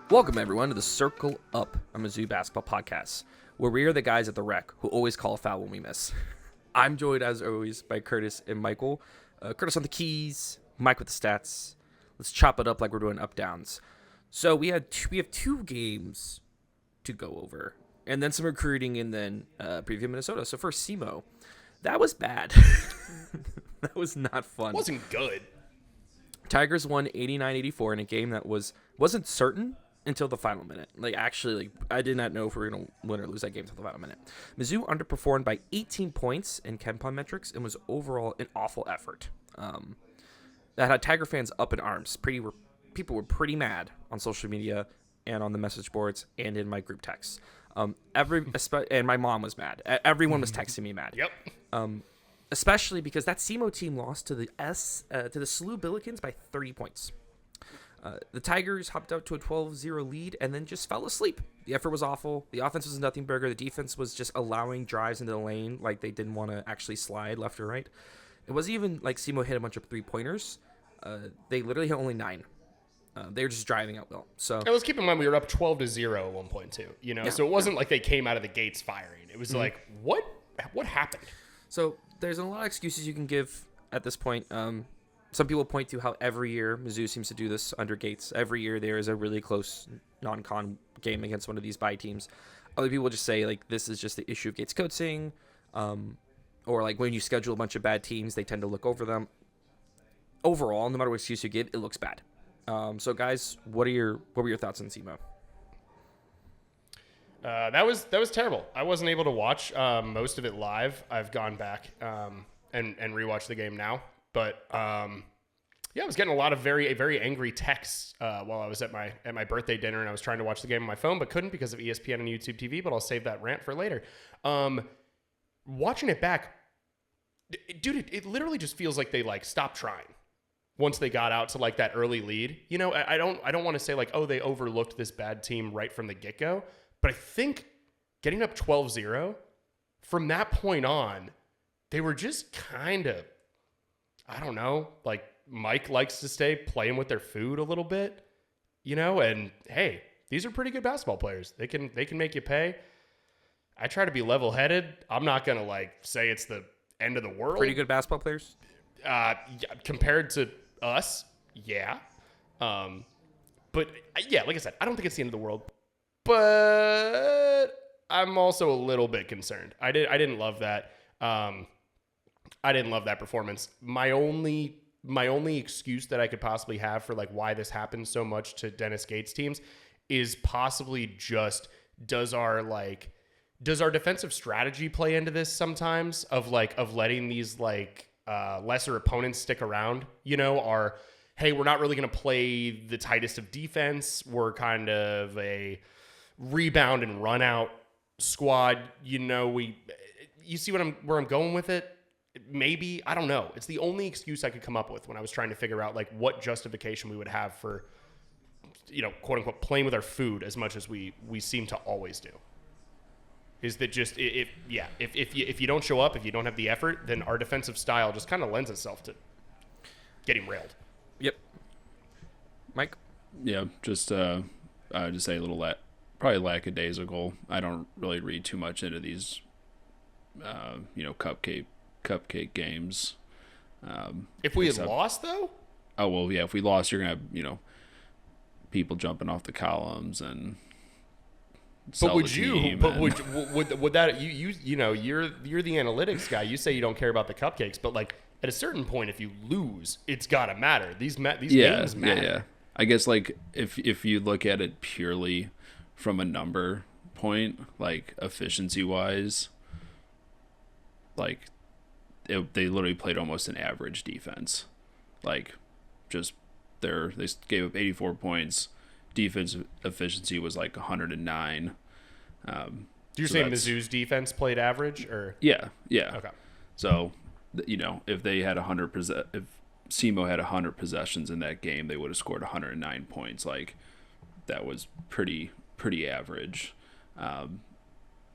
Welcome, everyone, to the Circle Up, a Mizzou basketball podcast, where we are the guys at the rec who always call a foul when we miss. I'm joined, as always, by Curtis and Michael. Curtis on the keys, Mike with the stats. Let's chop it up like we're doing up-downs. So we have two games to go over, and then some recruiting, and then preview Minnesota. So first, SEMO. That was bad. That was not fun. It wasn't good. Tigers won 89-84 in a game that wasn't certain until the final minute. I did not know if we were going to win or lose that game until the final minute. Mizzou underperformed by 18 points in KenPom metrics and was overall an awful effort. That had Tiger fans up in arms. People were pretty mad on social media and on the message boards and in my group texts. And my mom was mad. Everyone was texting me mad. Yep. Especially because that SEMO team lost to the SLU Billikens by 30 points. The Tigers hopped out to a 12-0 lead and then just fell asleep. The effort was awful. The offense was nothing burger. The defense was just allowing drives into the lane like they didn't want to actually slide left or right. It wasn't even like SEMO hit a bunch of three-pointers. They literally hit only 9. They were just driving out well. So And let's keep in mind we were up 12-0 at one point too. Yeah. So it wasn't like they came out of the gates firing. It was like, what happened? So there's a lot of excuses you can give at this point. Some people point to how every year Mizzou seems to do this under Gates. Every year there is a really close non-con game against one of these bye teams. Other people just say like this is just the issue of Gates coaching, or like when you schedule a bunch of bad teams, they tend to look over them. Overall, no matter what excuse you give, it looks bad. So guys, what were your thoughts on SEMO? That was terrible. I wasn't able to watch most of it live. I've gone back and rewatched the game now. But I was getting a lot of very angry texts while I was at my birthday dinner, and I was trying to watch the game on my phone, but couldn't because of ESPN and YouTube TV. But I'll save that rant for later. Watching it back, dude, it literally just feels like they like stopped trying once they got out to like that early lead. You know, I don't want to say like, oh, they overlooked this bad team right from the get go, but I think getting up 12-0 from that point on, they were just kind of. I don't know, like Mike likes to stay playing with their food a little bit, and hey, these are pretty good basketball players. They can make you pay. I try to be level-headed. I'm not going to like say it's the end of the world. Pretty good basketball players? Compared to us, yeah. But yeah, like I said, I don't think it's the end of the world, but I'm also a little bit concerned. I didn't love that. I didn't love that performance. My only excuse that I could possibly have for like why this happens so much to Dennis Gates teams is possibly just does our defensive strategy play into this sometimes of letting these lesser opponents stick around, hey, we're not really going to play the tightest of defense. We're kind of a rebound and run out squad. You see where I'm going with it? Maybe, I don't know. It's the only excuse I could come up with when I was trying to figure out like what justification we would have for, quote unquote, playing with our food as much as we seem to always do. Is that just if you don't show up, if you don't have the effort, then our defensive style just kind of lends itself to getting railed. Yep. Mike? Yeah, just say a little probably lackadaisical. I don't really read too much into these, cupcake games. If we had lost, though? Oh, well, yeah, if we lost, you're going to have, people jumping off the columns and but would you, but would that, you're the analytics guy. You say you don't care about the cupcakes, but like at a certain point, if you lose, it's got to matter. These games matter. Yeah. I guess like if you look at it purely from a number point, like efficiency-wise, like, they literally played almost an average defense. Like, just they gave up 84 points. Defense efficiency was like 109. You're saying Mizzou's defense played average, or? Yeah. Okay. So, if they had if SEMO had 100 possessions in that game, they would have scored 109 points. Like, that was pretty average.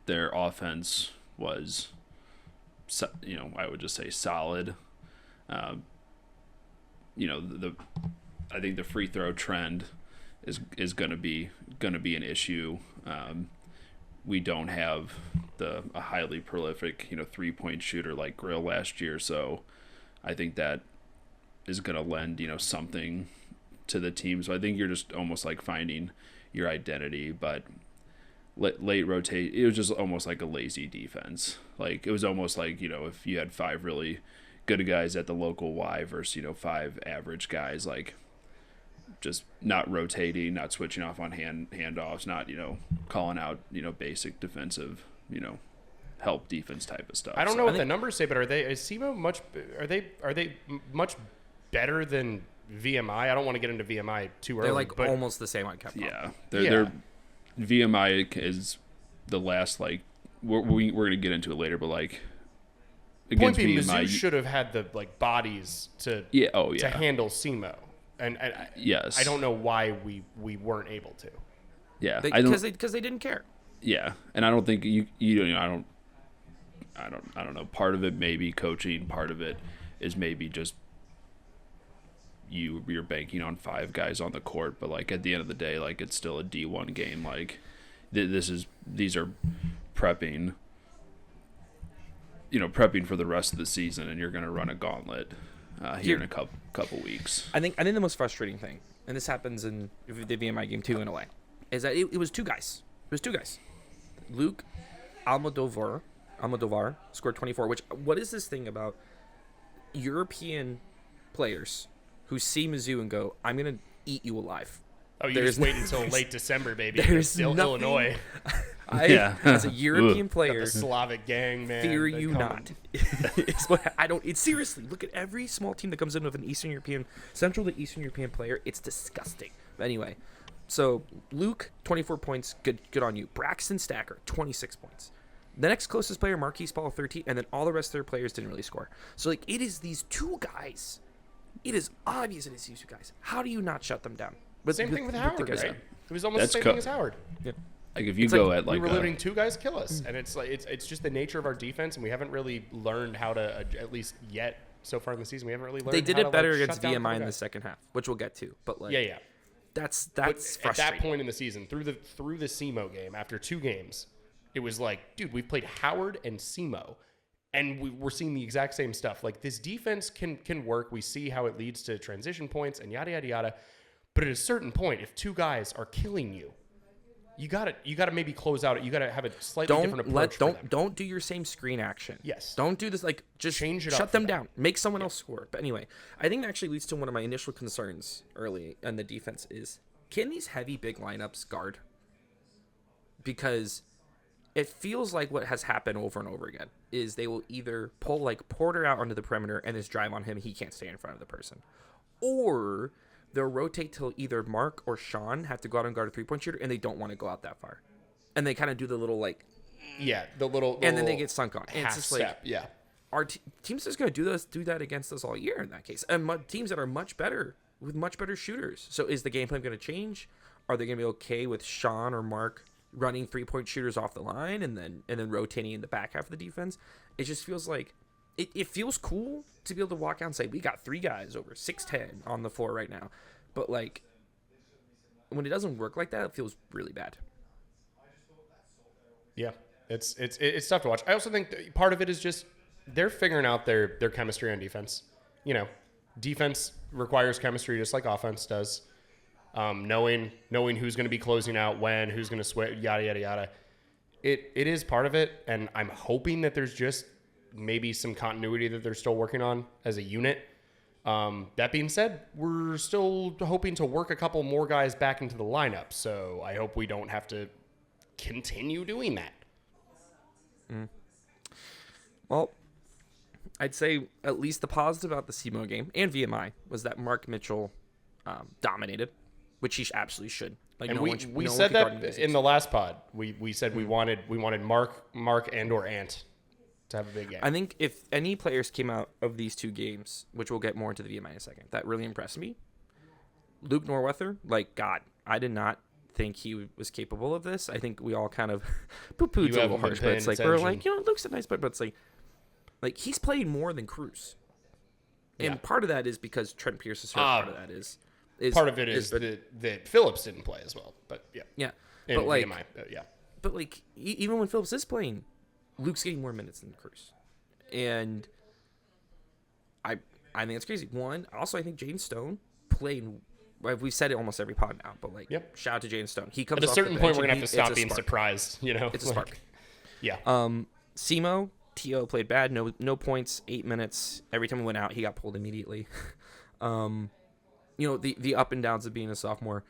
Their offense was, I would just say solid. I think the free throw trend is going to be going to be an issue. We don't have a highly prolific, 3-point shooter like Grill last year, so I think that is going to lend, something to the team. So I think you're just almost like finding your identity, but late rotate, it was just almost like a lazy defense. Like it was almost like, if you had 5 really good guys at the local Y versus, 5 average guys, like just not rotating, not switching off on handoffs, not, calling out, basic defensive, help defense type of stuff. I don't know what the numbers say, but are SEMO much better than VMI? I don't want to get into VMI too early. They're like almost the same on Capcom. Yeah. They're VMI is the last, like, we're going to get into it later, but like against Point being, VMI, Mizzou should have had the bodies to handle SEMO. And yes, I don't know why we weren't able to. Yeah, because they didn't care. Yeah, and I don't think you know, I don't know. Part of it may be coaching. Part of it is maybe just you're banking on 5 guys on the court. But like at the end of the day, like it's still a D1 game. Like these are prepping. Prepping for the rest of the season, and you're going to run a gauntlet here in a couple weeks. I think the most frustrating thing, and this happens in the VMI game too in a way, is that it was 2 guys. It was 2 guys. Luke Almodovar scored 24. What is this thing about European players who see Mizzou and go, "I'm going to eat you alive"? Oh, you just wait until late December, baby. There's still nothing, Illinois. As a European player, the Slavic gang, man. fear you not. It's what I don't. It's seriously. Look at every small team that comes in with an Central to Eastern European player. It's disgusting. But anyway, so Luke, 24 points. Good on you. Braxton Stacker, 26 points. The next closest player, Marquise Paul, 13, and then all the rest of their players didn't really score. So like, it is these 2 guys. It is obvious it is these 2 guys. How do you not shut them down? But same thing with Howard, right? It was almost That's the same thing as Howard. Yeah. Like if you go at like we were letting 2 guys kill us, and it's like it's just the nature of our defense, and we haven't really learned how to, at least yet so far in the season, we haven't really learned. They did how it to, better like, against shut down VMI in the guys. second half, which we'll get to. But like, yeah. That's But frustrating. at that point in the season, through the SEMO game, after 2 games, it was like, dude, we played Howard and SEMO, and we're seeing the exact same stuff. Like this defense can work. We see how it leads to transition points and yada yada yada. But at a certain point, if 2 guys are killing you, you gotta maybe close out. You gotta have a slightly different approach. Don't do your same screen action. Yes. Don't do this. Like just Change it up shut for them them. down. Make someone else score. But anyway, I think that actually leads to one of my initial concerns early in the defense is, can these heavy big lineups guard? Because it feels like what has happened over and over again is they will either pull like Porter out onto the perimeter and just drive on him. He can't stay in front of the person, or they'll rotate till either Mark or Sean have to go out and guard a 3-point shooter, and they don't want to go out that far. And they kind of do the little, like... Yeah, the little and then they get sunk on. And it's just step, like... yeah. Our teams just going to do that against us all year in that case. And teams that are much better, with much better shooters. So is the game plan going to change? Are they going to be okay with Sean or Mark running 3-point shooters off the line and then rotating in the back half of the defense? It just feels like... It feels cool to be able to walk out and say, we got 3 guys over 6'10" on the floor right now. But, like, when it doesn't work like that, it feels really bad. Yeah, it's tough to watch. I also think that part of it is just they're figuring out their chemistry on defense. Defense requires chemistry just like offense does. Knowing who's going to be closing out when, who's going to switch, yada, yada, yada. It is part of it, and I'm hoping that there's just maybe some continuity that they're still working on as a unit. That being said, we're still hoping to work a couple more guys back into the lineup, so I hope we don't have to continue doing that. Well, I'd say at least the positive about the SEMO game and VMI was that Mark Mitchell dominated, which he absolutely should. Like, And no we one should, no one said could guard him that in in the last pod. We said we wanted Mark and or Ant to have a big game. I think if any players came out of these 2 games, which we'll get more into the VMI in a second, that really impressed me. Luke Norwether, like, God, I did not think he was capable of this. I think we all kind of poo-pooed a little harsh, but it's like, we're like, Luke's a nice player, but it's like he's played more than Cruz. And part of that is because Trent Pierce is hurt. Part of that is Part of it is that Phillips didn't play as well, but yeah. Yeah. And But like, VMI, yeah. But like, even when Phillips is playing, Luke's getting more minutes than Cruz, and I think it's crazy. One, also I think James Stone played. We've said it almost every pod now, but like, shout out to James Stone. He comes at a off certain the point. bench We're gonna have to stop it's a being spark. surprised. You know, It's a spark. Yeah. SEMO, T.O. played bad. No points. 8 minutes. Every time he went out, he got pulled immediately. The up and downs of being a sophomore.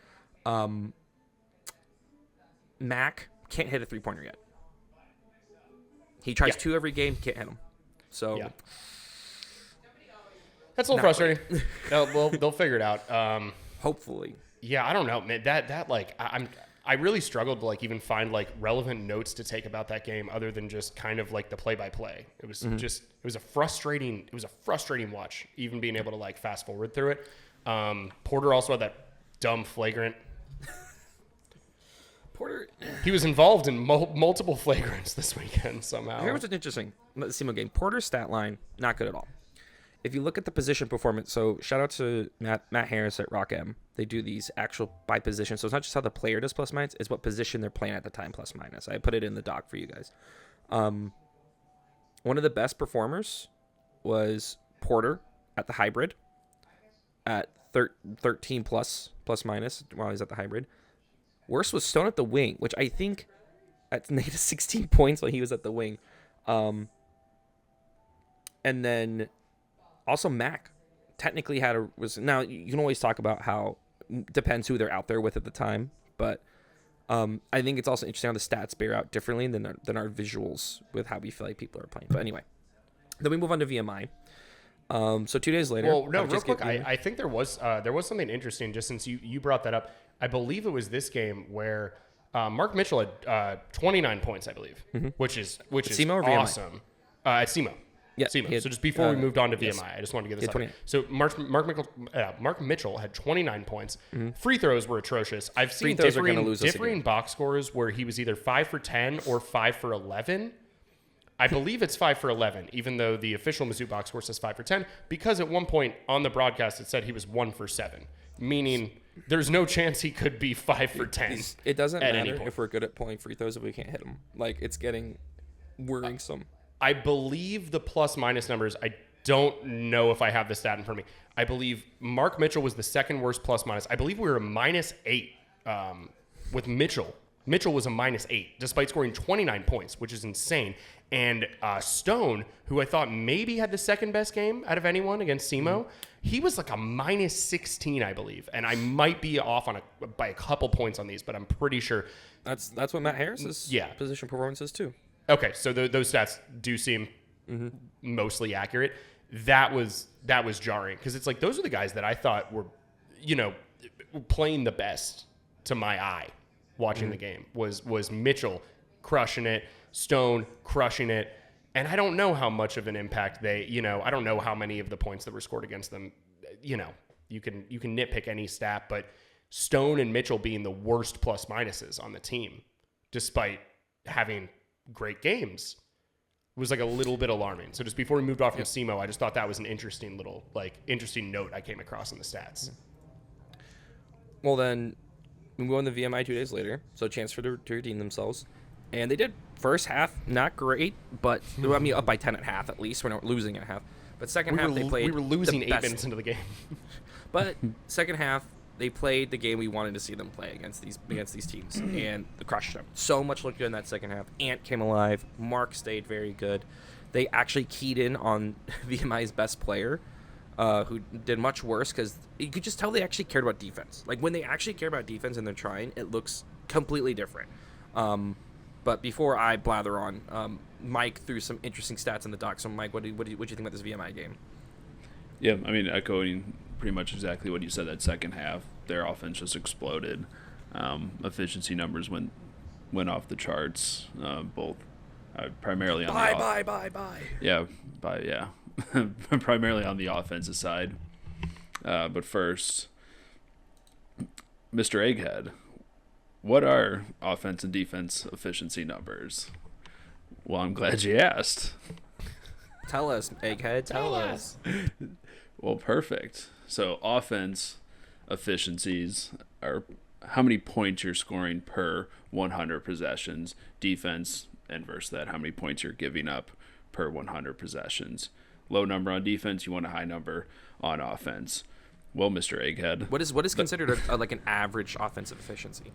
Mac can't hit a 3-pointer yet. He tries 2 every game, can't hit them. So that's a little frustrating. They'll figure it out. Hopefully. Yeah, I don't know, man. That like I really struggled to like even find like relevant notes to take about that game other than just kind of like the play-by-play. It was it was a frustrating watch, even being able to like fast forward through it. Porter also had that dumb flagrant. Porter, he was involved in multiple flagrants this weekend somehow. Here was an interesting SEMO game. Porter's stat line, not good at all. If you look at the position performance, so shout out to Matt Harris at Rock M. They do these actual by position. So it's not just how the player does plus minus, it's what position they're playing at the time plus minus. I put it in the doc for you guys. One of the best performers was Porter at the hybrid at 13 plus minus while he's at the hybrid. Worst was Stone at the wing, which I think at negative 16 points when he was at the wing. And then also Mac technically now you can always talk about how depends who they're out there with at the time, but I think it's also interesting how the stats bear out differently than our visuals with how we feel like people are playing. But anyway, then we move on to VMI. So 2 days later. Well, no, real quick, I think there was something interesting just since you brought that up. I believe it was this game where Mark Mitchell had 29 points, I believe, which is SEMO or awesome. At SEMO. Yeah, SEMO. So just before we moved on to VMI, yes. I just wanted to get this out. 28. So Mark Mitchell had 29 points. Free throws were atrocious. I've seen Free throws are gonna lose us differing again. box scores where he was either 5 for 10 or 5 for 11. I believe it's 5 for 11, even though the official Mizzou box score says 5 for 10, because at one point on the broadcast it said he was 1 for 7, meaning there's no chance he could be 5 for 10. It doesn't matter if we're good at pulling free throws if we can't hit them. Like, it's getting worrisome. I believe the plus minus numbers, I don't know if I have the stat in front of me. I believe Mark Mitchell was the second worst plus minus. I believe we were a -8 with Mitchell. Mitchell was a -8 despite scoring 29 points, which is insane. And Stone, who I thought maybe had the second best game out of anyone against SEMO, he was like a -16, I believe. And I might be off by a couple points on these, but I'm pretty sure. That's what Matt Harris's position performance is too. Okay, so those stats do seem mostly accurate. That was jarring because it's like those are the guys that I thought were, playing the best to my eye watching the game. Was Mitchell crushing it, Stone crushing it, and I don't know how much of an impact I don't know how many of the points that were scored against them. You can nitpick any stat, but Stone and Mitchell being the worst plus minuses on the team, despite having great games, was like a little bit alarming. So just before we moved off from SEMO, I just thought that was an interesting note I came across in the stats. Well, then we go on the VMI 2 days later, so a chance for them to redeem themselves, and they did. First half, not great, but up by 10 at half at least. We're not losing at half, but second half they played. We were losing 8 best. minutes into the game. But second half, they played the game we wanted to see them play against these teams, and they crushed them. So much looked good in that second half. Ant came alive. Mark stayed very good. They actually keyed in on VMI's best player, who did much worse because you could just tell they actually cared about defense. Like, when they actually care about defense and they're trying, it looks completely different. But before I blather on, Mike threw some interesting stats in the doc. So, Mike, what do you think about this VMI game? Yeah, I mean, echoing pretty much exactly what you said. That second half, their offense just exploded. Efficiency numbers went off the charts. Both primarily on primarily on the offensive side. But first, Mr. Egghead, what are offense and defense efficiency numbers? Well, I'm glad you asked. Tell us, Egghead. Tell us. Well, perfect. So offense efficiencies or how many points you're scoring per 100 possessions. Defense, inverse that, how many points you're giving up per 100 possessions. Low number on defense, you want a high number on offense. Well, Mr. Egghead. What is considered like an average offensive efficiency?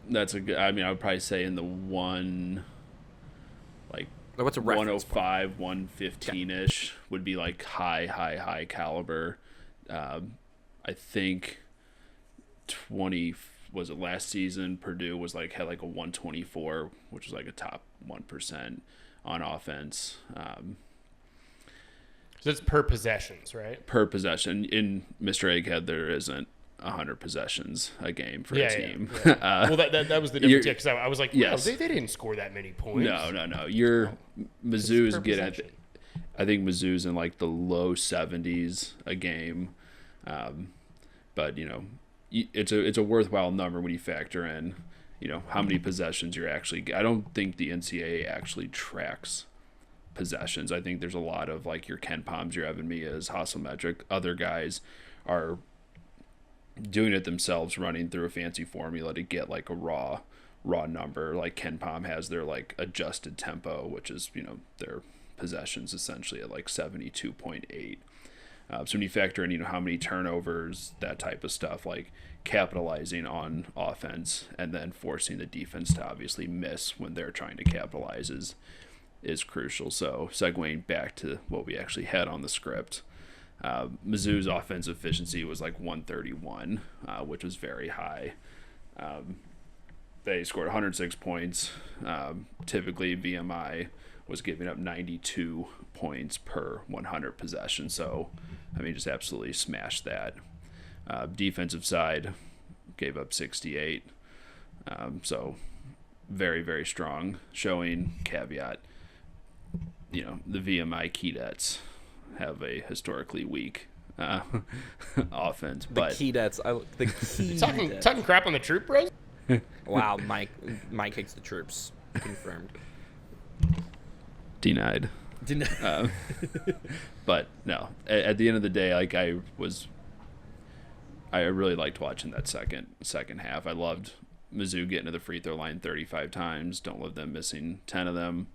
That's a good. I mean, I would probably say in the What's a reference 105, 115 ish would be like high caliber. I think 20 was it last season. Purdue was had like a 124, which was like a top 1% on offense. So it's per possessions, right? Per possession. In Mr. Egghead, there isn't 100 possessions a game for a team. Yeah. Well, that was the difference. Yeah, because I was like, yes. Wow, they didn't score that many points. No. Mizzou's get at. I think Mizzou's in like the low 70s a game, but it's a worthwhile number when you factor in how many possessions you're actually. I don't think the NCAA actually tracks possessions. I think there's a lot of like your Ken Palms, your Evan Mias, Hasselmetric. Other guys are doing it themselves, running through a fancy formula to get like a raw number. Like Ken Palm has their like adjusted tempo, which is their possessions essentially at like 72.8. So when you factor in how many turnovers, that type of stuff, like capitalizing on offense and then forcing the defense to obviously miss when they're trying to capitalize is crucial. So segueing back to what we actually had on the script, Mizzou's offensive efficiency was like 131, which was very high. They scored 106 points. Typically, VMI was giving up 92 points per 100 possessions. So, I mean, just absolutely smashed that. Defensive side gave up 68. So, very, very strong. Showing, caveat, the VMI Keydets have a historically weak offense. But Keydets. The Keydets. Talking crap on the troop, bros? Wow, Mike hates the troops. Confirmed. Denied. But no, at the end of the day, like I really liked watching that second half. I loved Mizzou getting to the free throw line 35 times. Don't love them missing 10 of them.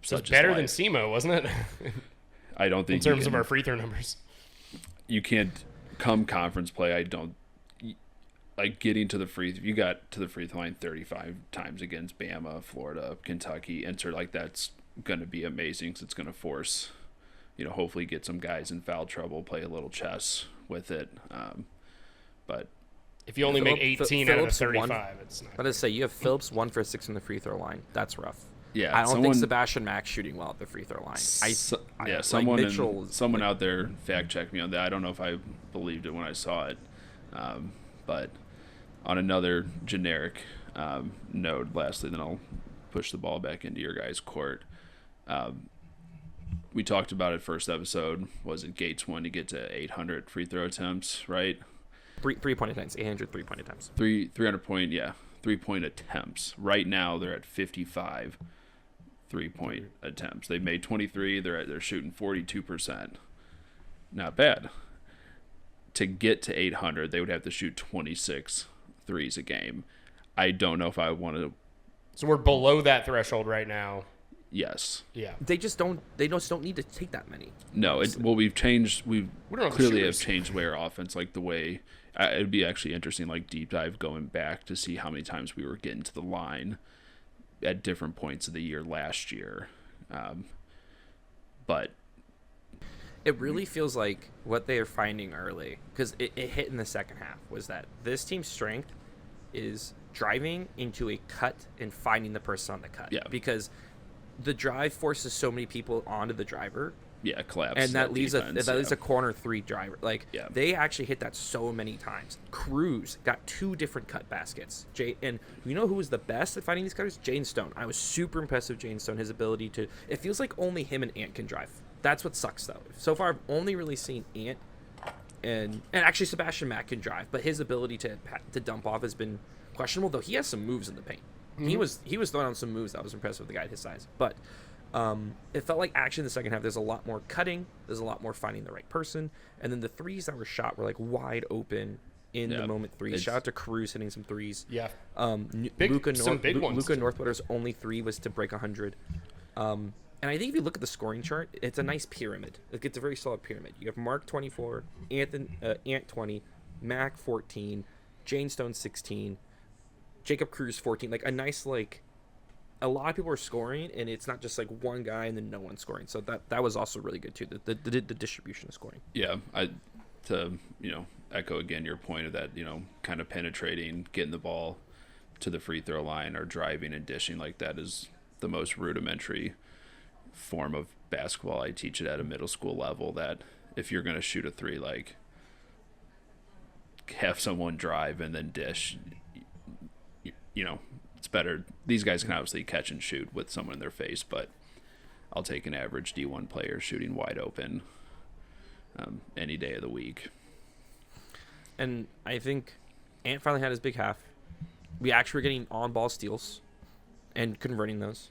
So it's better than SEMO, wasn't it? I don't think in terms of our free throw numbers. You can't come conference play. I don't like getting to the you got to the free throw line 35 times against Bama, Florida, Kentucky. Enter like that's going to be amazing because it's going to force, hopefully get some guys in foul trouble, play a little chess with it. But if you only make 18 out of the 35, it's not. Let us say you have Phillips 1 for 6 from the free throw line. That's rough. Yeah, I don't think Sebastian Mack's shooting well at the free throw line. Someone out there fact checked me on that. I don't know if I believed it when I saw it, but on another generic note, lastly, then I'll push the ball back into your guys' court. We talked about it first episode. Was it Gates won to get to 800 free throw attempts, right? 3-point attempts, 800 3-point attempts. 300 point, yeah, 3-point attempts. Right now they're at 55 3-point attempts. They made 23. They're shooting 42%. Not bad. To get to 800, they would have to shoot 26 threes a game. I don't know if I want to. So we're below that threshold right now. Yes. Yeah. They just don't need to take that many. No. We've changed. We clearly have changed way our offense, like the way. It'd be actually interesting, like deep dive going back to see how many times we were getting to the line at different points of the year last year. But it really feels like what they are finding early, because it hit in the second half, was that this team's strength is driving into a cut and finding the person on the cut. Yeah. Because the drive forces so many people onto the driver. Yeah, collapse. And that leaves a corner 3 driver. They actually hit that so many times. Cruz got 2 different cut baskets. And you know who was the best at finding these cutters? Jane Stone. I was super impressed with Jane Stone, his ability to. It feels like only him and Ant can drive. That's what sucks, though. So far, I've only really seen Ant and actually Sebastian Mack can drive, but his ability to dump off has been questionable. Though he has some moves in the paint. Mm-hmm. He was throwing on some moves. I was impressed with the guy at his size, but. It felt like action in the second half. There's a lot more cutting. There's a lot more finding the right person. And then the threes that were shot were like wide open in the moment threes. Shout out to Cruz hitting some threes. Yeah. Luka big ones, too. Northwater's only three was to break 100. And I think if you look at the scoring chart, it's a nice pyramid. It's a very solid pyramid. You have Mark 24, Ant 20, Mac 14, Jane Stone 16, Jacob Cruz 14. Like a nice a lot of people are scoring, and it's not just like one guy and then no one scoring. So that was also really good too. The distribution of scoring. Yeah, to echo again your point of that, kind of penetrating, getting the ball to the free throw line or driving and dishing, like that is the most rudimentary form of basketball. I teach it at a middle school level, that if you're going to shoot a three, like have someone drive and then dish, it's better. These guys can obviously catch and shoot with someone in their face, but I'll take an average D1 player shooting wide open any day of the week. And I think Ant finally had his big half. We actually were getting on-ball steals and converting those.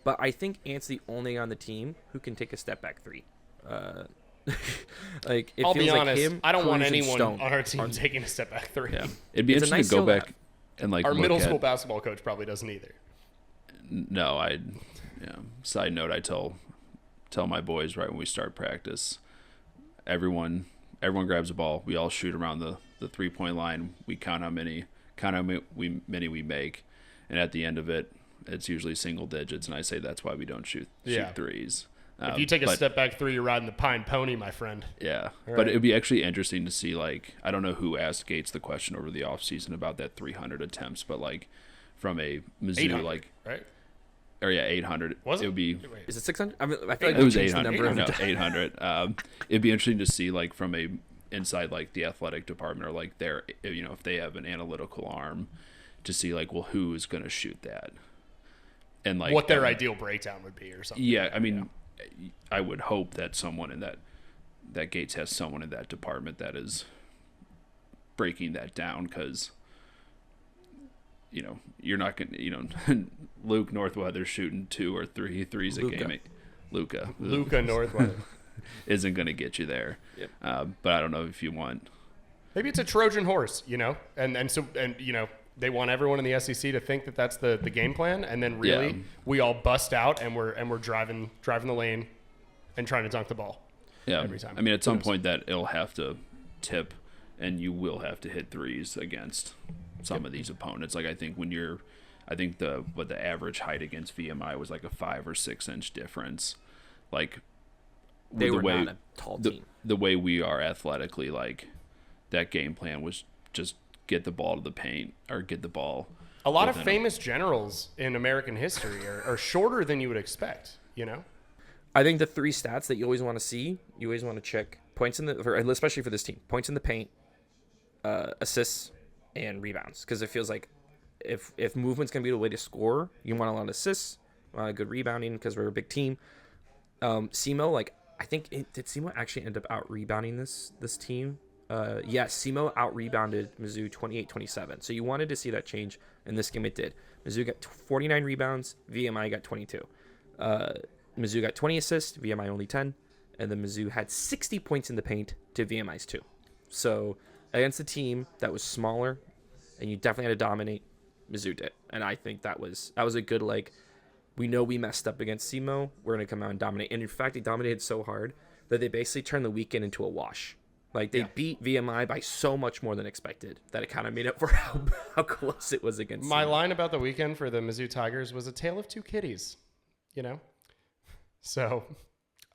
But I think Ant's the only guy on the team who can take a step-back three. It I'll feels be like honest, him, I don't want Cruz, and anyone Stone on our team taking a step-back three. Yeah, it'd be It's a interesting nice to go skill to back have. and Our look middle at, school basketball coach probably doesn't either. No, Side note, I tell my boys right when we start practice, everyone grabs a ball. We all shoot around the 3-point line. We count how many we make, and at the end of it, it's usually single digits. And I say that's why we don't shoot threes. If you take a step back three, you're riding the pine pony, my friend. Yeah, All but right. it'd be actually interesting to see. I don't know who asked Gates the question over the offseason about that 300 attempts, but from a Mizzou, right? Or 800. Was it? It would be. Wait. Is it 600? I mean, I feel like It was we changed the 800. number. No, 800. It'd be interesting to see from a inside the athletic department or their if they have an analytical arm to see who is going to shoot that and what their ideal breakdown would be or something. Yeah, I mean, I would hope that someone in that Gates has someone in that department that is breaking that down, because you're not going to Luke Northweather shooting 2 or 3 threes a game. Luka Northweather isn't going to get you there. Yep. But I don't know if you want. Maybe it's a Trojan horse, and they want everyone in the SEC to think that that's the game plan, and then really we all bust out and we're driving the lane and trying to dunk the ball. Yeah, every time. I mean, at some point that it'll have to tip, and you will have to hit threes against some of these opponents. I think the average height against VMI was a 5 or 6 inch difference. They were not a tall team. The way we are athletically, that game plan was just get the ball to the paint or get the ball. A lot of famous generals in American history are shorter than you would expect, I think the 3 stats that you always want to see, you always want to check points especially for this team, points in the paint, assists, and rebounds. Because it feels like if movement's going to be the way to score, you want a lot of assists, good rebounding because we're a big team. SEMO, I think did SEMO actually end up out rebounding this team? Yes, SEMO out rebounded Mizzou 28-27. So you wanted to see that change. In this game, it did. Mizzou got 49 rebounds. VMI got 22. Mizzou got 20 assists. VMI only 10. And then Mizzou had 60 points in the paint to VMI's 2. So against a team that was smaller, and you definitely had to dominate, Mizzou did. And I think that was a good, we know we messed up against SEMO. We're going to come out and dominate. And in fact, they dominated so hard that they basically turned the weekend into a wash. They beat VMI by so much more than expected that it kind of made up for how close it was against My SEMO. line about the weekend for the Mizzou Tigers was a tale of 2 kitties, So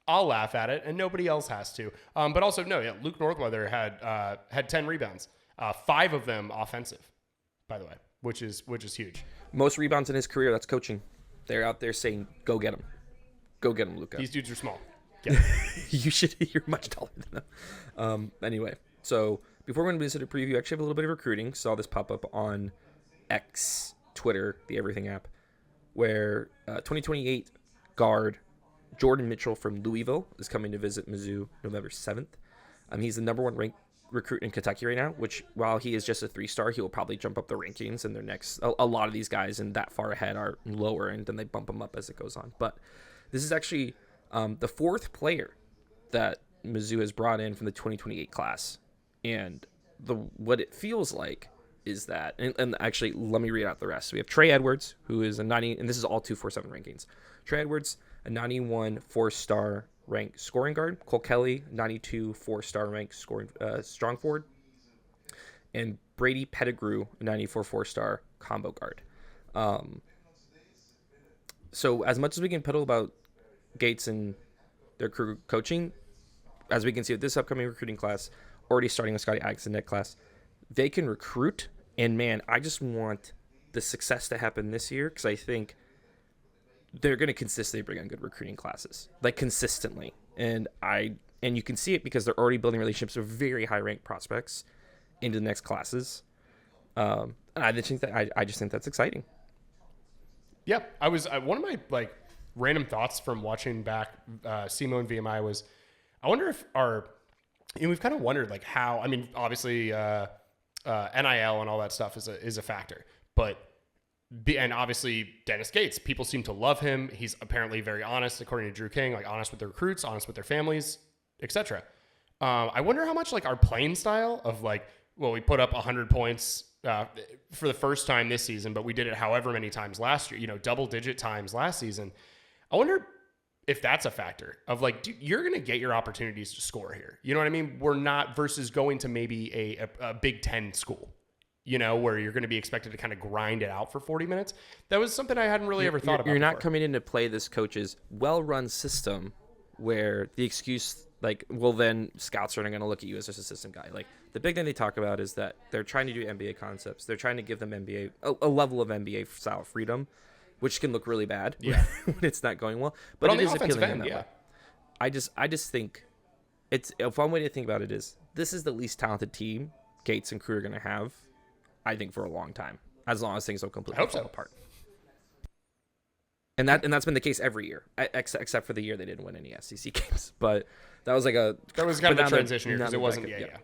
I'll laugh at it, and nobody else has to. But also, Luke Northweather had 10 rebounds, 5 of them offensive, by the way, which is huge. Most rebounds in his career, that's coaching. They're out there saying, go get him. Go get him, Luka. These dudes are small. Yeah. You're much taller than them. Anyway, so before we go into the preview, I actually have a little bit of recruiting. Saw this pop up on X, Twitter, the everything app, where 2028 guard Jordan Mitchell from Louisville is coming to visit Mizzou November 7th. He's the number 1 ranked recruit in Kentucky right now, which while he is just a 3-star, he will probably jump up the rankings in their next. A lot of these guys and that far ahead are lower, and then they bump him up as it goes on. But This is actually the fourth player that Mizzou has brought in from the 2028 class, and what it feels like is that, and actually let me read out the rest. We have Trey Edwards, who is a 90, and this is all 247 rankings. Trey Edwards, a 91 4-star ranked scoring guard. Cole Kelly, 92 4-star ranked scoring strong forward, and Brady Pettigrew, 94 4-star combo guard. So as much as we can piddle about Gates and their crew coaching, as we can see with this upcoming recruiting class, already starting with Scotty Aggs in that class, they can recruit. And man, I just want the success to happen this year, because I think they're going to consistently bring on good recruiting classes, like consistently. And you can see it because they're already building relationships with very high ranked prospects into the next classes. And I just think that's exciting. Yeah, one of my like random thoughts from watching back SEMO and VMI was, I wonder if we've kind of wondered like how, I mean, obviously NIL and all that stuff is a factor, but and obviously Dennis Gates, people seem to love him. He's apparently very honest, according to Drew King, like honest with the recruits, honest with their families, etc. I wonder how much like our playing style of like, well, we put up 100 points for the first time this season, but we did it however many times last year, double-digit times last season. I wonder if that's a factor of like, dude, you're going to get your opportunities to score here. You know what I mean? We're not versus going to maybe a Big Ten school, where you're going to be expected to kind of grind it out for 40 minutes. That was something I hadn't really ever thought about. You're not before. coming in to play this coach's well-run system where the excuse, like, well, then scouts are going to look at you as this assistant guy. Like, the big thing they talk about is that they're trying to do NBA concepts. They're trying to give them a level of NBA style freedom, which can look really bad when it's not going well. But on it the is offensive appealing end, in that way. I just think it's a fun way to think about it is this is the least talented team Gates and crew are going to have, I think, for a long time, as long as things don't completely fall apart. And that's been the case every year, except for the year they didn't win any SEC games. But that was like that was kind of a transition year because it wasn't. Yeah.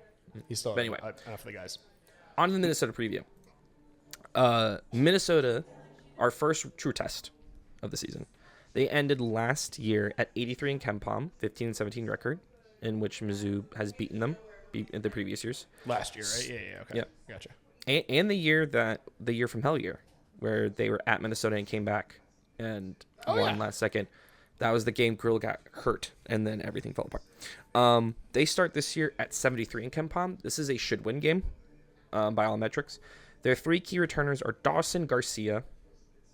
He still but anyway, enough of the guys. On to the Minnesota preview. Minnesota, our first true test of the season. They ended last year at 83 in KenPom, 15-17 record, in which Mizzou has beaten them in the previous years. Last year, right? Yeah. Okay. Yeah. Gotcha. And the year from Hell Year, where they were at Minnesota and came back and won last second. That was the game Grill got hurt, and then everything fell apart. They start this year at 73 in KenPom. This is a should-win game by all metrics. Their three key returners are Dawson Garcia,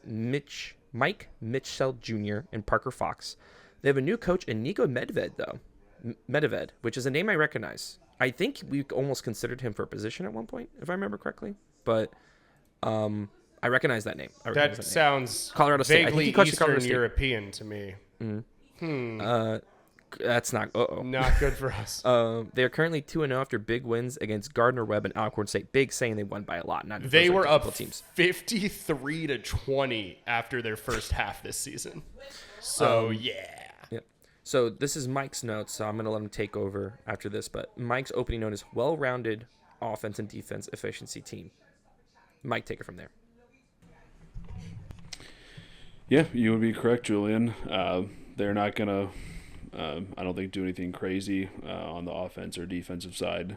Mike Mitchell Jr., and Parker Fox. They have a new coach in Nico Medved, though. Medved, which is a name I recognize. I think we almost considered him for a position at one point, if I remember correctly. But I recognize that name. That sounds Colorado State. vaguely Eastern European to me. That's not. Not good for us. They are currently 2-0 after big wins against Gardner Webb and Alcorn State. Big saying they won by a lot. They were up 53-20 after their first half this season. So yeah. So this is Mike's notes, so I'm going to let him take over after this. But Mike's opening note is well-rounded offense and defense efficiency team. Mike, take it from there. Yeah, you would be correct, Julian. They're not going to, I don't think, do anything crazy on the offense or defensive side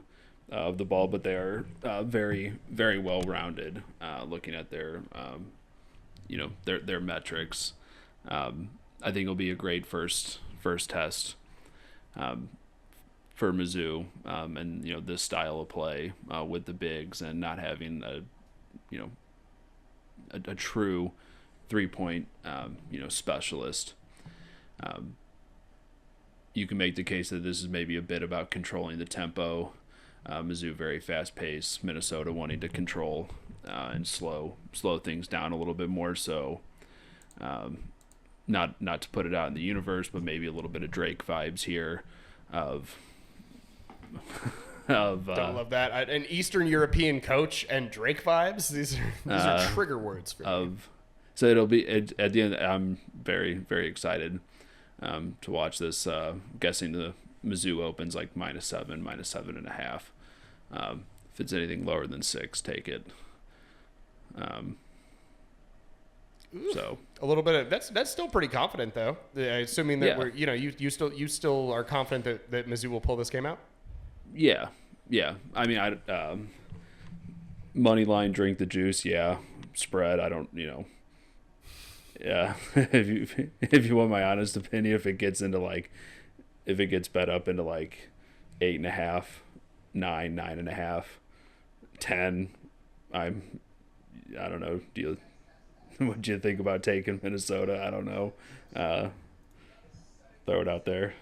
of the ball, but they are very, very well-rounded looking at their, their metrics. I think it'll be a great first test for Mizzou, and this style of play with the bigs and not having a true 3-point specialist. You can make the case that this is maybe a bit about controlling the tempo. Mizzou very fast paced, Minnesota wanting to control and slow things down a little bit more. So not to put it out in the universe, but maybe a little bit of Drake vibes here of don't love that. An Eastern European coach and Drake vibes. These are trigger words for me. So it'll be at the end. I'm very, very excited to watch this. Guessing the Mizzou opens like -7, -7.5. If it's anything lower than 6, take it. So A little bit of that's still pretty confident though. Assuming that Yeah. we're you still are confident that Mizzou will pull this game out. yeah. I mean, money line, drink the juice. Yeah, spread. I don't. Yeah. if you want my honest opinion, if it gets bet up into like 8.5, 9, 9.5, 10, I don't know. What do you think about taking Minnesota? I don't know. Throw it out there.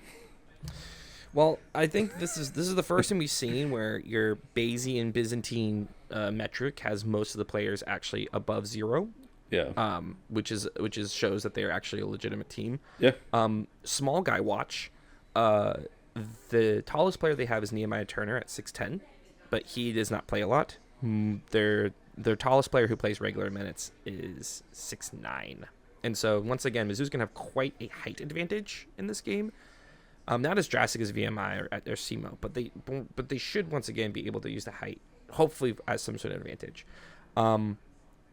Well, I think this is the first time we've seen where your Bayesian Byzantine metric has most of the players actually above 0. Yeah. Which shows that they are actually a legitimate team. Yeah. Small guy watch. The tallest player they have is Nehemiah Turner at 6'10", but he does not play a lot. Their tallest player who plays regular minutes is 6'9", and so once again, Mizzou's gonna have quite a height advantage in this game. Not as drastic as VMI or at their SEMO, but they should once again be able to use the height, hopefully as some sort of advantage.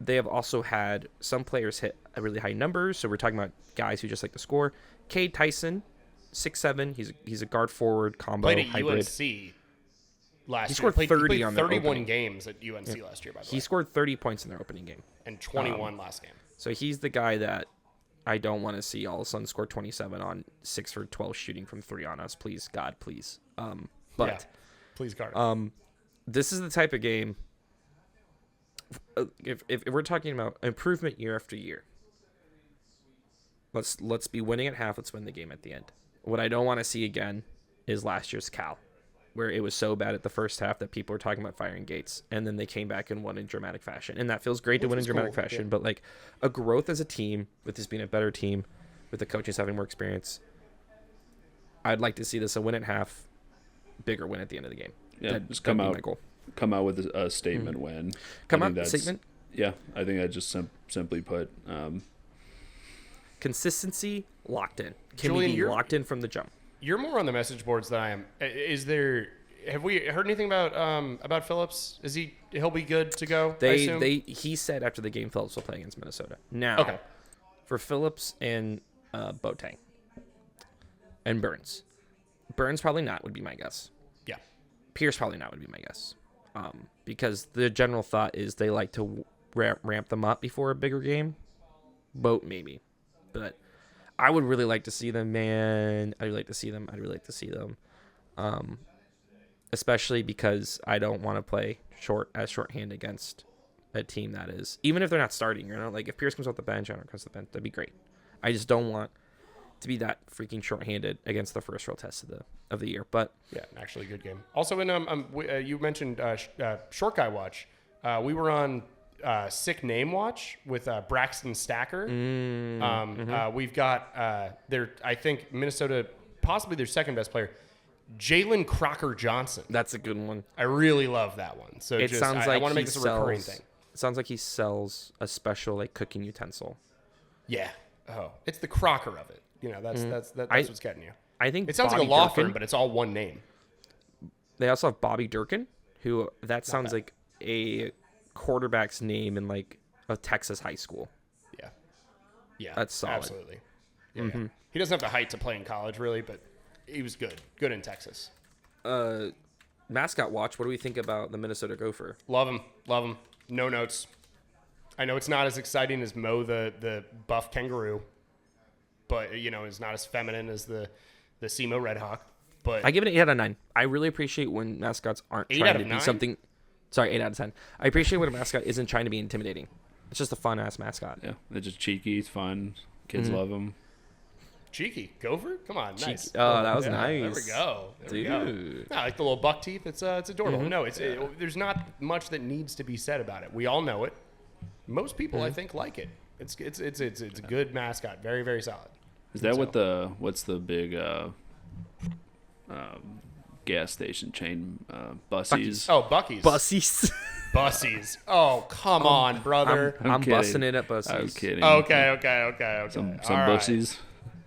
They have also had some players hit a really high numbers, so we're talking about guys who just like to score. Cade Tyson, 6'7", he's a guard forward combo Played at hybrid. UNC last He year. scored He 30 played on their 31 opening. games at UNC last year, by the way. He scored 30 points in their opening game. And 21 last game. So he's the guy that I don't want to see all of a sudden score 27 on 6 for 12 shooting from 3 on us. Please, God, please. But please guard. this is the type of game. If we're talking about improvement year after year, let's be winning at half. Let's win the game at the end. What I don't want to see again is last year's Cal, where it was so bad at the first half that people were talking about firing Gates, and then they came back and won in dramatic fashion. And that feels great to win in dramatic fashion, but like a growth as a team, with this being a better team, with the coaches having more experience, I'd like to see this a win at half, bigger win at the end of the game. Yeah, just come out with a statement win. Statement. Yeah, I think that just simply put. Consistency locked in. Can Julian, we be locked in from the jump? You're more on the message boards than I am. Have we heard anything about Phillips? He'll be good to go? I assume? He said after the game Phillips will play against Minnesota. Now, Okay. For Phillips and Boateng and Burns. Burns probably not would be my guess. Yeah. Pierce probably not would be my guess. Because the general thought is they like to ramp them up before a bigger game. Boat maybe. But I would really like to see them, man. I'd really like to see them. Especially because I don't want to play shorthand against a team that is, even if they're not starting, like if Pierce comes off the bench, comes off the bench, that'd be great. I just don't want to be that freaking shorthanded against the first real test of the year. But yeah, actually a good game. Also, you mentioned short guy watch. We were on sick name watch with Braxton Stacker. We've got I think Minnesota, possibly their second best player, Jalen Crocker Johnson. that's a good one. I really love that one. So It sounds like I want to he make this a recurring sells- thing. It sounds like he sells a special like cooking utensil. Yeah. Oh, it's the Crocker of it. That's what's getting you. I think It sounds like Bobby a law Durkin- firm, but it's all one name. They also have Bobby Durkin, who that sounds like a quarterback's name in like a Texas high school. Yeah. Yeah. That's solid. Absolutely. Yeah. He doesn't have the height to play in college, really, but he was good. Good in Texas. Mascot watch. What do we think about the Minnesota Gopher? Love him. Love him. No notes. I know it's not as exciting as Mo the buff kangaroo, but it's not as feminine as the SEMO Red Hawk. But I give it an 8 out of 9. I really appreciate when mascots aren't 8 trying out to of be 9? something. Sorry, 8 out of 10. I appreciate when a mascot isn't trying to be intimidating. It's just a fun ass mascot. Yeah, they're just cheeky. It's fun. Kids love them. cheeky Gopher. Come on, nice. Oh, that was Yeah, nice. There we go. There we Dude. go. I like the little buck teeth. It's adorable. No, there's not much that needs to be said about it. We all know it. Most people, I think, like it. It's a good mascot. Very, very solid. Is that what's the big gas station chain? Bussies. Oh, Bucky's. Bussies. Bussies. Oh, come on, brother. I'm kidding. busting it at Bussies. I'm kidding. Okay. Some All right. bussies.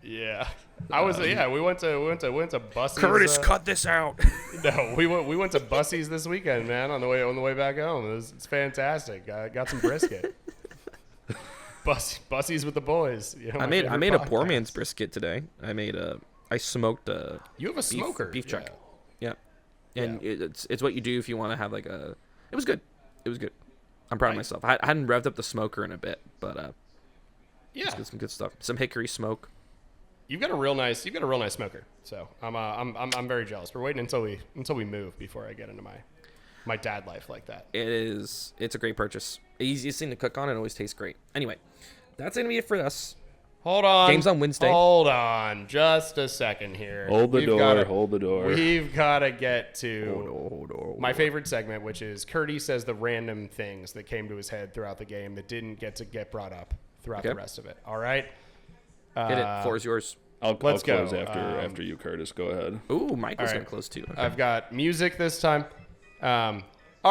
Yeah. I was we went to Bussies. Curtis, cut this out. No, we went to Bussies this weekend, man. On the way back home, it's fantastic. Got some brisket. Bussies with the boys. You know, I my made favorite a poor podcast. man's brisket today. I smoked a You have a smoker. beef chuck. Yeah. Yeah, and it's what you do if you want to have like a. It was good. It was good. I'm proud of myself. I hadn't revved up the smoker in a bit, but Yeah. some good stuff. Some hickory smoke. You've got a real nice smoker. So I'm very jealous. We're waiting until we move before I get into my dad life like that. It's a great purchase. Easiest thing to cook on and always tastes great. Anyway, that's gonna be it for us. Hold on. Games on Wednesday. Hold on, just a second here. Hold the door. Hold the door. We've got to get to my favorite segment, which is Curdy says the random things that came to his head throughout the game that didn't get brought up throughout the rest of it. All right. Hit it. Floor is yours. I'll Let's close go. after you, Curtis. Go ahead. Ooh, Michael's All right. gonna close too. Okay. I've got music this time. All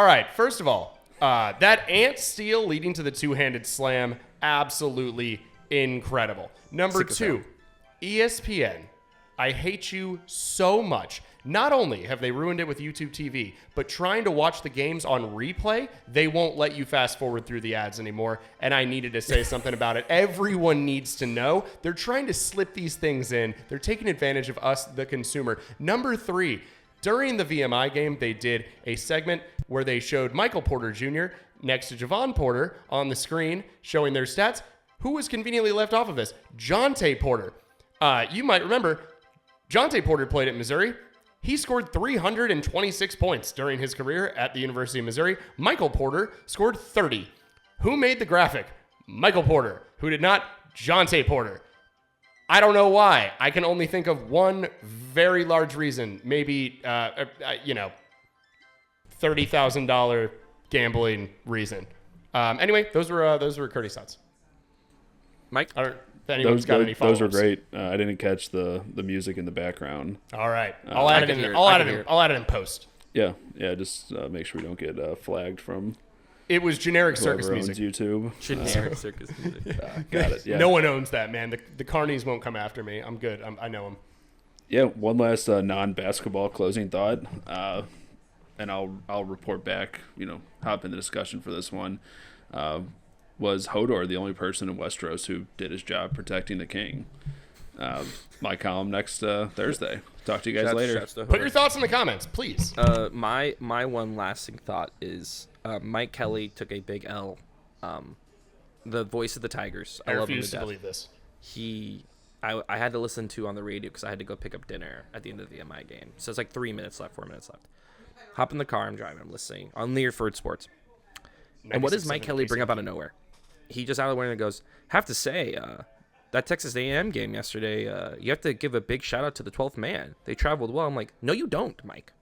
right. First of all, that ant steal leading to the two-handed slam, absolutely incredible. Number Sick as hell. 2, ESPN. I hate you so much. Not only have they ruined it with YouTube TV, but trying to watch the games on replay, they won't let you fast forward through the ads anymore. And I needed to say something about it. Everyone needs to know. They're trying to slip these things in. They're taking advantage of us, the consumer. Number 3, during the VMI game, they did a segment where they showed Michael Porter Jr. next to Javon Porter on the screen showing their stats. Who was conveniently left off of this? Jonte Porter. You might remember, Jonte Porter played at Missouri. He scored 326 points during his career at the University of Missouri. Michael Porter scored 30. Who made the graphic? Michael Porter. Who did not? Jonte Porter. I don't know why. I can only think of one very large reason. Maybe, $30,000 gambling reason. Anyway, those were Curdy's thoughts. Mike. I don't know if anyone's got any follow-ups. Those were great. I didn't catch the music in the background. All right. I'll add it in. hear it. I'll I add can it hear in. it. I'll add it in post. Yeah. Just make sure we don't get flagged from It was generic circus whoever owns music. YouTube. Generic circus music. Got it. Yeah. No one owns that, man. The carnies won't come after me. I'm good. I know them. Yeah. One last non-basketball closing thought, and I'll report back. Hop in the discussion for this one. Was Hodor the only person in Westeros who did his job protecting the king? My column next Thursday. Talk to you guys later. Put your thoughts in the comments, please. My one lasting thought is Mike Kelly took a big L. The voice of the Tigers. I love him refuse to death. believe this. I had to listen to on the radio because I had to go pick up dinner at the end of the VMI game. So it's like 4 minutes left. Hop in the car. I'm driving. I'm listening on Learford Sports. And what does Mike Kelly bring up out of nowhere? He just out of nowhere and goes, have to say, that Texas A&M game yesterday, you have to give a big shout out to the 12th man. They traveled well. I'm like, no, you don't, Mike.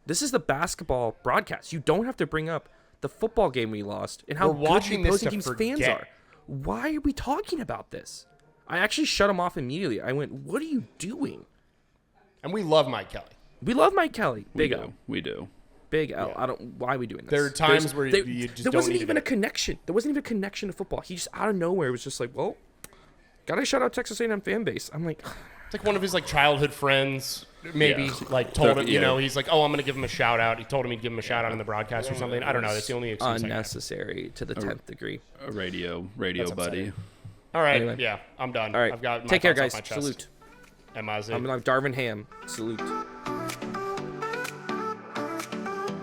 This is the basketball broadcast. You don't have to bring up the football game we lost and how We're watching good this the to opposing team's fans forget. are. Why are we talking about this? I actually shut him off immediately. I went, what are you doing? And we love Mike Kelly. We love Mike Kelly. Big L. We do. Big L. I don't. Why are we doing this? There are times where you just there don't wasn't need even to a connection. There wasn't even a connection to football. He just out of nowhere was just like, well, gotta shout out Texas A&M fan base. I'm like, It's like one of his childhood friends maybe Yeah. told him, Yeah. he's like, oh, I'm going to give him a shout out. He told him he'd give him a shout out in the broadcast or something. I don't know. That's the only excuse I have. unnecessary to the 10th degree. A radio That's buddy. upsetting. All right. Anyway. Yeah, I'm done. All right. I've got my Take care, thoughts guys. off my chest. Salute. And my I'm Darvin Ham. Salute.